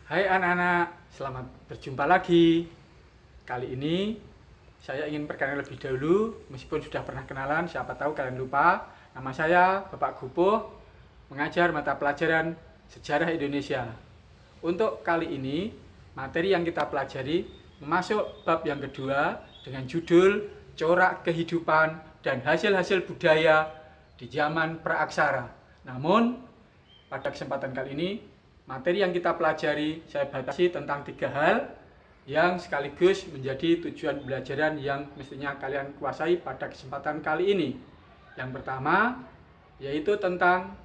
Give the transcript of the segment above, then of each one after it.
Hai anak-anak, selamat berjumpa lagi. Kali ini saya ingin perkenalkan lebih dahulu, meskipun sudah pernah kenalan, siapa tahu kalian lupa. Nama saya Bapak Gupuh, mengajar mata pelajaran Sejarah Indonesia. Untuk kali ini, materi yang kita pelajari masuk bab yang kedua dengan judul Corak Kehidupan dan Hasil-hasil Budaya di Zaman Praaksara. Namun, pada kesempatan kali ini, materi yang kita pelajari saya batasi tentang 3 hal yang sekaligus menjadi tujuan pembelajaran yang mestinya kalian kuasai pada kesempatan kali ini. Yang pertama, yaitu tentang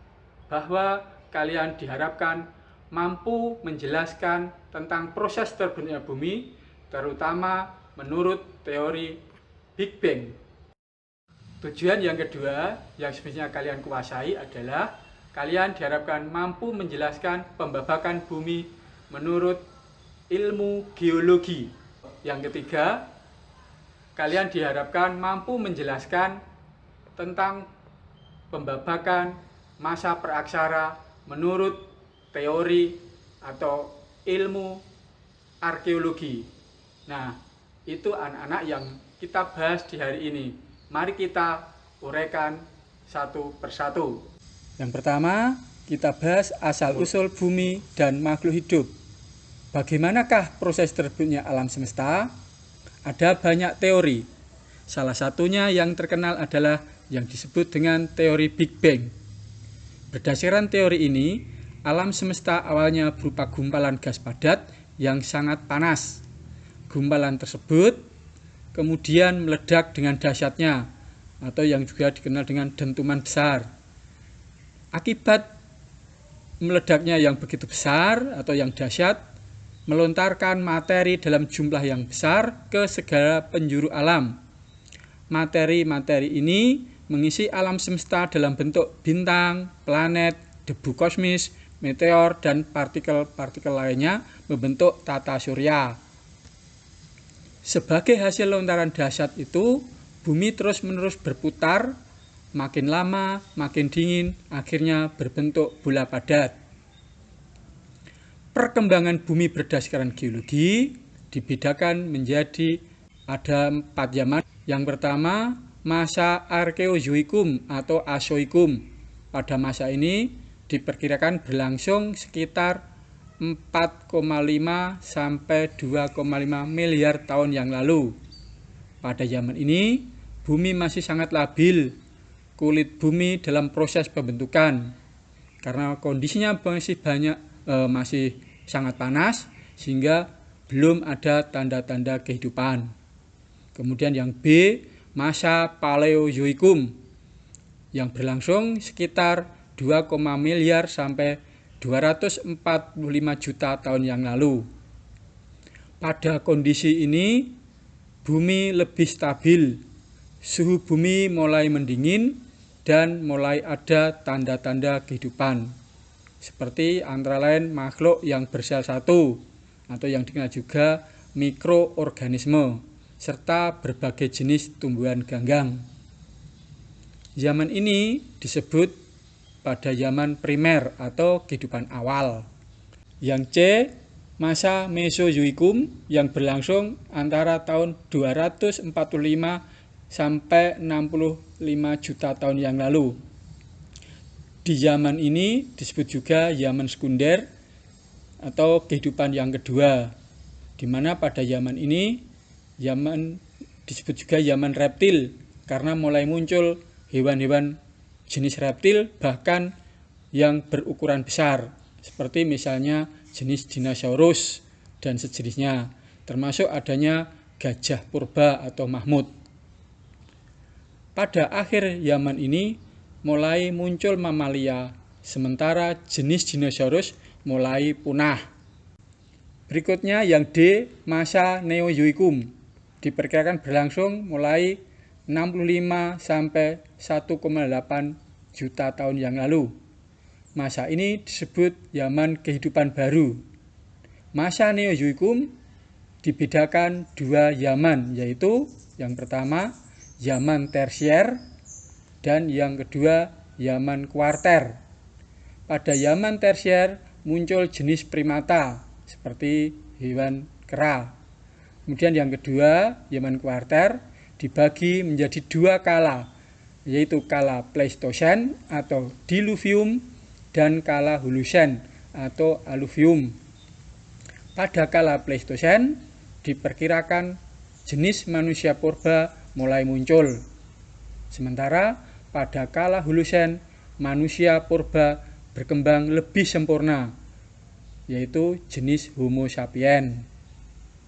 bahwa kalian diharapkan mampu menjelaskan tentang proses terbentuknya bumi, terutama menurut teori Big Bang. Tujuan yang kedua yang semestinya kalian kuasai adalah kalian diharapkan mampu menjelaskan pembabakan bumi menurut ilmu geologi. Yang ketiga, kalian diharapkan mampu menjelaskan tentang pembabakan masa praaksara menurut teori atau ilmu arkeologi. Nah, itu anak-anak yang kita bahas di hari ini. Mari kita uraikan satu persatu. Yang pertama, kita bahas asal-usul bumi dan makhluk hidup. Bagaimanakah proses terbentuknya alam semesta? Ada banyak teori. Salah satunya yang terkenal adalah yang disebut dengan teori Big Bang. Berdasarkan teori ini, alam semesta awalnya berupa gumpalan gas padat yang sangat panas. Gumpalan tersebut kemudian meledak dengan dahsyatnya, atau yang juga dikenal dengan dentuman besar. Akibat meledaknya yang begitu besar atau yang dahsyat, melontarkan materi dalam jumlah yang besar ke segala penjuru alam. Materi-materi ini mengisi alam semesta dalam bentuk bintang, planet, debu kosmis, meteor, dan partikel-partikel lainnya membentuk tata surya. Sebagai hasil lontaran dahsyat itu, bumi terus-menerus berputar, makin lama, makin dingin, akhirnya berbentuk bola padat. Perkembangan bumi berdasarkan geologi dibedakan menjadi ada 4 zaman. Yang pertama, masa Arkeozoikum atau Asoikum. Pada masa ini diperkirakan berlangsung sekitar 4,5 sampai 2,5 miliar tahun yang lalu. Pada zaman ini, bumi masih sangat labil. Kulit bumi dalam proses pembentukan karena kondisinya masih sangat panas sehingga belum ada tanda-tanda kehidupan. Kemudian yang B, masa Paleozoikum yang berlangsung sekitar 2, miliar sampai 245 juta tahun yang lalu. Pada kondisi ini bumi lebih stabil, suhu bumi mulai mendingin dan mulai ada tanda-tanda kehidupan, seperti antara lain makhluk yang bersel satu atau yang dikenal juga mikroorganisme, serta berbagai jenis tumbuhan ganggang. Zaman ini disebut pada zaman primer atau kehidupan awal. Yang C, masa Mesozoikum yang berlangsung antara tahun 245 sampai 65 juta tahun yang lalu. Di zaman ini disebut juga zaman sekunder atau kehidupan yang kedua, di mana pada zaman ini disebut juga zaman reptil karena mulai muncul hewan-hewan jenis reptil bahkan yang berukuran besar, seperti misalnya jenis dinosaurus dan sejenisnya, termasuk adanya gajah purba atau mamut. Pada akhir zaman ini mulai muncul mamalia, sementara jenis dinosaurus mulai punah. Berikutnya yang D, masa Neozoikum, diperkirakan berlangsung mulai 65 sampai 1,8 juta tahun yang lalu. Masa ini disebut zaman kehidupan baru. Masa Neozoikum dibedakan 2 zaman, yaitu yang pertama zaman tersier dan yang kedua zaman kuarter. Pada zaman tersier muncul jenis primata seperti hewan kera. Kemudian yang kedua, zaman kuarter dibagi menjadi dua kala, yaitu kala Pleistosen atau Diluvium dan kala Holusen atau Aluvium. Pada kala Pleistosen diperkirakan jenis manusia purba mulai muncul. Sementara pada kala Holusen manusia purba berkembang lebih sempurna, yaitu jenis Homo sapiens.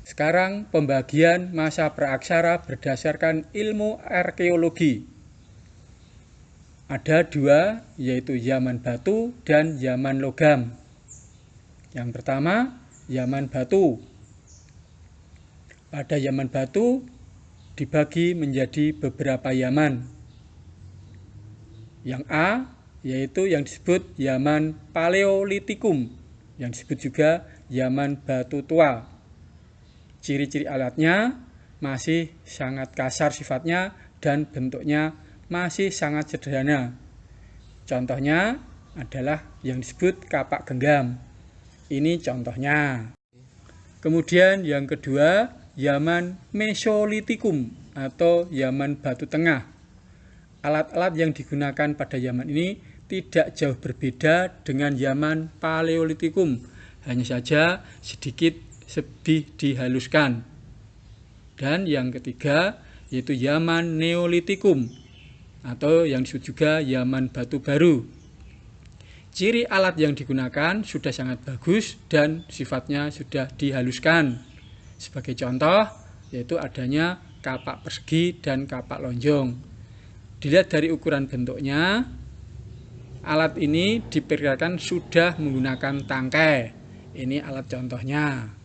Sekarang pembagian masa praaksara berdasarkan ilmu arkeologi. Ada dua, yaitu zaman batu dan zaman logam. Yang pertama, zaman batu. Pada zaman batu dibagi menjadi beberapa zaman. Yang A, yaitu yang disebut zaman Paleolitikum, yang disebut juga zaman batu tua. Ciri-ciri alatnya masih sangat kasar sifatnya dan bentuknya masih sangat sederhana. Contohnya adalah yang disebut kapak genggam. Ini contohnya. Kemudian yang kedua, zaman Mesolitikum atau zaman batu tengah. Alat-alat yang digunakan pada zaman ini tidak jauh berbeda dengan zaman Paleolitikum, hanya saja sedikit lebih dihaluskan. Dan yang ketiga yaitu zaman Neolitikum atau yang disebut juga zaman batu baru. Ciri alat yang digunakan sudah sangat bagus dan sifatnya sudah dihaluskan. Sebagai contoh yaitu adanya kapak persegi dan kapak lonjong. Dilihat dari ukuran bentuknya, alat ini diperkirakan sudah menggunakan tangkai. Ini alat contohnya.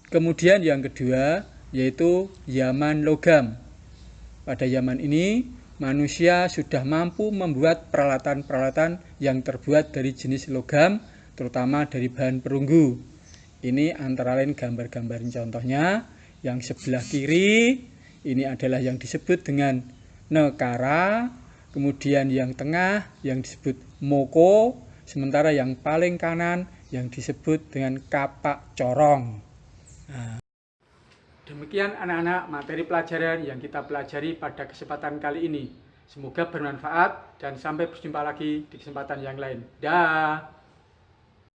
Kemudian yang kedua yaitu zaman logam. Pada zaman ini manusia sudah mampu membuat peralatan-peralatan yang terbuat dari jenis logam, terutama dari bahan perunggu. Ini antara lain gambar-gambar contohnya. Yang sebelah kiri ini adalah yang disebut dengan nekara, kemudian yang tengah yang disebut moko, sementara yang paling kanan yang disebut dengan kapak corong. Nah, demikian anak-anak materi pelajaran yang kita pelajari pada kesempatan kali ini. Semoga bermanfaat dan sampai berjumpa lagi di kesempatan yang lain. Dah.